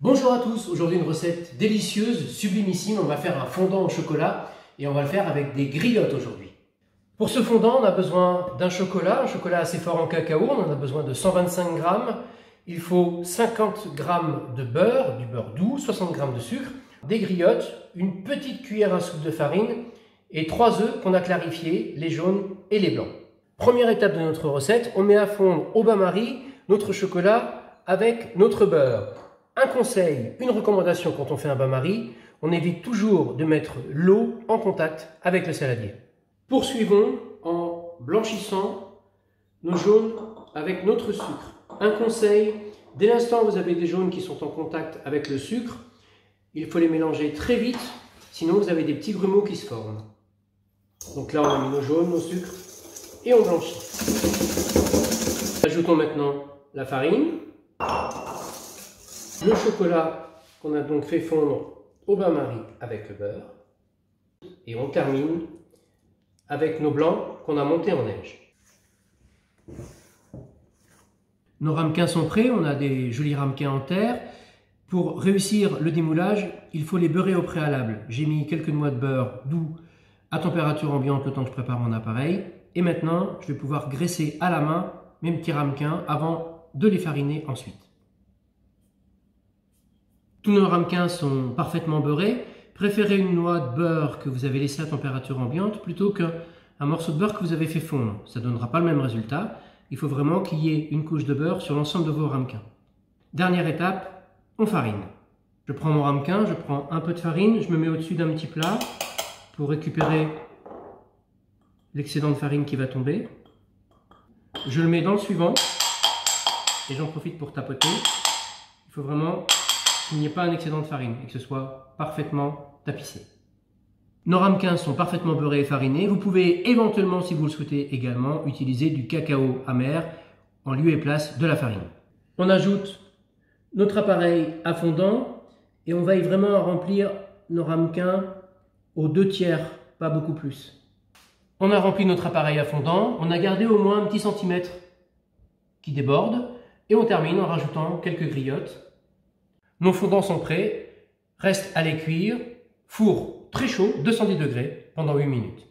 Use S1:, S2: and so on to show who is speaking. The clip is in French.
S1: Bonjour à tous, aujourd'hui une recette délicieuse, sublimissime. On va faire un fondant au chocolat et on va le faire avec des griottes aujourd'hui. Pour ce fondant, on a besoin d'un chocolat, un chocolat assez fort en cacao. On en a besoin de 125 grammes. Il faut 50 grammes de beurre, du beurre doux, 60 grammes de sucre, des griottes, une petite cuillère à soupe de farine et 3 œufs qu'on a clarifiés, les jaunes et les blancs. Première étape de notre recette, on met à fondre au bain-marie notre chocolat avec notre beurre. Un conseil, une recommandation quand on fait un bain-marie, on évite toujours de mettre l'eau en contact avec le saladier. Poursuivons en blanchissant nos jaunes avec notre sucre. Un conseil, dès l'instant où vous avez des jaunes qui sont en contact avec le sucre, il faut les mélanger très vite, sinon vous avez des petits grumeaux qui se forment. Donc là on a mis nos jaunes, nos sucres et on blanchit. Ajoutons maintenant la farine. Le chocolat qu'on a donc fait fondre au bain-marie avec le beurre. Et on termine avec nos blancs qu'on a montés en neige. Nos ramequins sont prêts, on a des jolis ramequins en terre. Pour réussir le démoulage, il faut les beurrer au préalable. J'ai mis quelques noix de beurre doux à température ambiante le temps que je prépare mon appareil. Et maintenant, je vais pouvoir graisser à la main mes petits ramequins avant de les fariner ensuite. Tous nos ramequins sont parfaitement beurrés. Préférez une noix de beurre que vous avez laissée à température ambiante plutôt qu'un morceau de beurre que vous avez fait fondre. Ça ne donnera pas le même résultat. Il faut vraiment qu'il y ait une couche de beurre sur l'ensemble de vos ramequins. Dernière étape, on farine. Je prends mon ramequin, je prends un peu de farine, je me mets au-dessus d'un petit plat pour récupérer l'excédent de farine qui va tomber. Je le mets dans le suivant et j'en profite pour tapoter. Il faut vraiment qu'il n'y ait pas un excédent de farine et que ce soit parfaitement tapissé. Nos ramequins sont parfaitement beurrés et farinés. Vous pouvez éventuellement, si vous le souhaitez également, utiliser du cacao amer en lieu et place de la farine. On ajoute notre appareil à fondant et on veille vraiment à remplir nos ramequins aux 2/3, pas beaucoup plus. On a rempli notre appareil à fondant, on a gardé au moins un petit centimètre qui déborde et on termine en rajoutant quelques griottes. Nos fondants sont prêts, reste à les cuire, four très chaud, 210 degrés, pendant 8 minutes.